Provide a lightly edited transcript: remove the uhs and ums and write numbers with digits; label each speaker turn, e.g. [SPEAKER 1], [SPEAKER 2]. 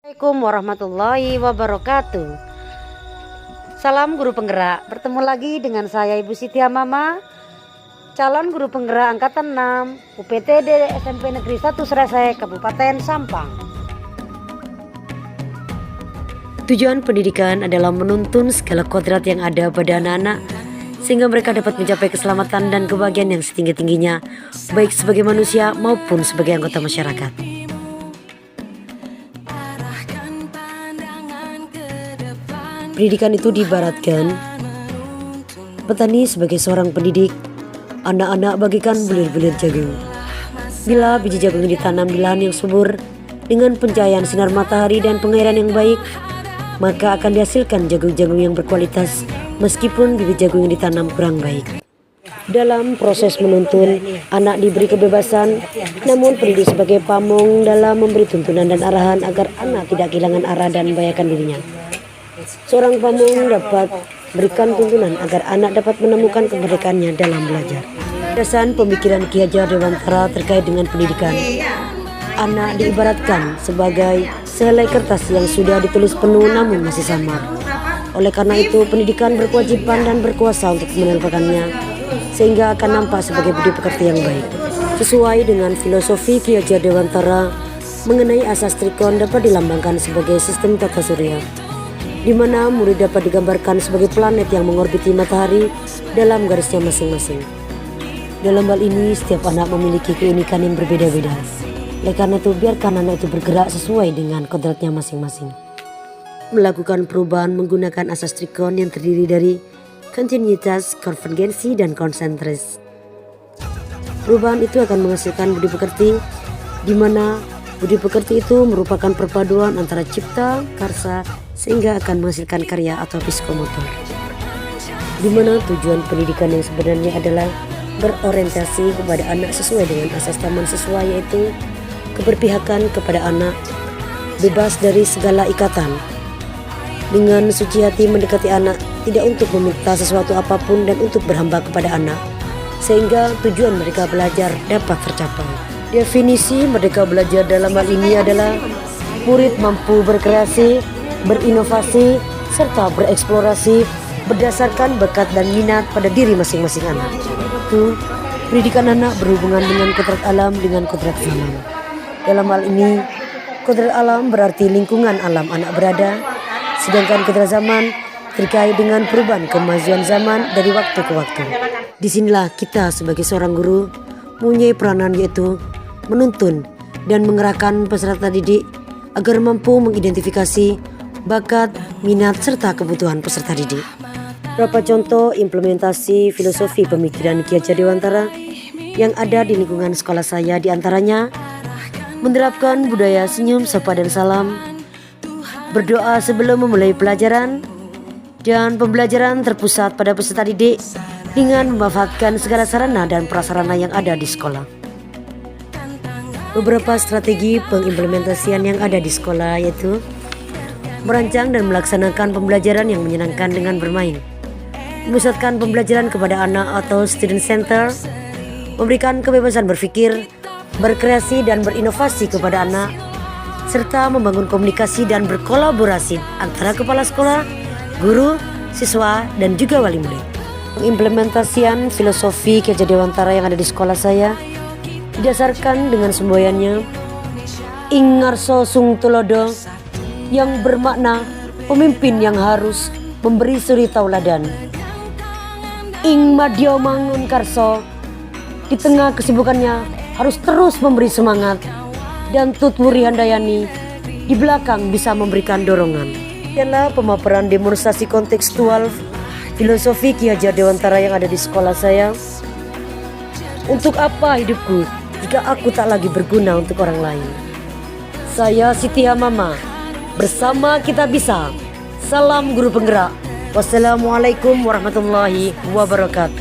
[SPEAKER 1] Assalamualaikum warahmatullahi wabarakatuh. Salam guru penggerak. Bertemu lagi dengan saya Ibu Siti Mama, calon guru penggerak angkatan 6 UPTD SMP Negeri 1 Sresek, Kabupaten Sampang. Tujuan pendidikan adalah menuntun segala kodrat yang ada pada anak-anak sehingga mereka dapat mencapai keselamatan dan kebahagiaan yang setinggi-tingginya, baik sebagai manusia maupun sebagai anggota masyarakat. Pendidikan itu diibaratkan petani sebagai seorang pendidik, anak-anak bagikan bulir-bulir jagung. Bila biji jagung ditanam di lahan yang subur dengan pencahayaan sinar matahari dan pengairan yang baik, maka akan dihasilkan jagung-jagung yang berkualitas meskipun bibit jagung yang ditanam kurang baik. Dalam proses menuntun, anak diberi kebebasan, namun pendidik sebagai pamong dalam memberi tuntunan dan arahan agar anak tidak kehilangan arah dan membahayakan dirinya. Seorang pamong dapat berikan tuntunan agar anak dapat menemukan kemerdekaannya dalam belajar. Dasar pemikiran Ki Hajar Dewantara terkait dengan pendidikan. Anak diibaratkan sebagai sehelai kertas yang sudah ditulis penuh namun masih samar. Oleh karena itu, pendidikan berkewajiban dan berkuasa untuk menelurkannya, sehingga akan nampak sebagai budi pekerti yang baik. Sesuai dengan filosofi Ki Hajar Dewantara mengenai asas trikon dapat dilambangkan sebagai sistem tata surya, di mana murid dapat digambarkan sebagai planet yang mengorbiti matahari dalam garisnya masing-masing. Dalam hal ini, setiap anak memiliki keunikan yang berbeda-beda. Oleh karena itu, biarkan anak itu bergerak sesuai dengan kodratnya masing-masing. Melakukan perubahan menggunakan asas trikon yang terdiri dari kontinuitas, konvergensi, dan konsentrasi. Perubahan itu akan menghasilkan budi pekerti, di mana budi pekerti itu merupakan perpaduan antara cipta, karsa, sehingga akan menghasilkan karya atau psikomotor. Di mana tujuan pendidikan yang sebenarnya adalah berorientasi kepada anak sesuai dengan asas taman sesuai, yaitu keberpihakan kepada anak, bebas dari segala ikatan, dengan suci hati mendekati anak, tidak untuk meminta sesuatu apapun dan untuk berhamba kepada anak, sehingga tujuan mereka belajar dapat tercapai. Definisi merdeka belajar dalam hal ini adalah murid mampu berkreasi, berinovasi, serta bereksplorasi berdasarkan bakat dan minat pada diri masing-masing anak. Itu, pendidikan anak berhubungan dengan kodrat alam dengan kodrat zaman. Dalam hal ini, kodrat alam berarti lingkungan alam anak berada, sedangkan kodrat zaman terkait dengan perubahan kemajuan zaman dari waktu ke waktu. Disinilah kita sebagai seorang guru mempunyai peranan, yaitu menuntun dan mengerahkan peserta didik agar mampu mengidentifikasi bakat, minat, serta kebutuhan peserta didik. Beberapa contoh implementasi filosofi pemikiran Ki Hajar Dewantara yang ada di lingkungan sekolah saya, diantaranya menerapkan budaya senyum, sapa, dan salam, berdoa sebelum memulai pelajaran, dan pembelajaran terpusat pada peserta didik dengan memanfaatkan segala sarana dan prasarana yang ada di sekolah. Beberapa strategi pengimplementasian yang ada di sekolah yaitu merancang dan melaksanakan pembelajaran yang menyenangkan dengan bermain, memusatkan pembelajaran kepada anak atau student center, memberikan kebebasan berpikir, berkreasi dan berinovasi kepada anak, serta membangun komunikasi dan berkolaborasi antara kepala sekolah, guru, siswa, dan juga wali murid. Pengimplementasian filosofi Ki Hajar Dewantara yang ada di sekolah saya didasarkan dengan semboyannya Ing Ngarso Sung Tulodo, yang bermakna pemimpin yang harus memberi suri tauladan. Ing Madya Mangun Karso, di tengah kesibukannya harus terus memberi semangat, dan Tut Wuri Handayani di belakang bisa memberikan dorongan. Ialah pemaparan demonstrasi kontekstual filosofi Ki Hajar Dewantara yang ada di sekolah saya. Untuk apa hidupku jika aku tak lagi berguna untuk orang lain? Saya Siti Mama, bersama kita bisa. Salam guru penggerak. Wassalamualaikum warahmatullahi wabarakatuh.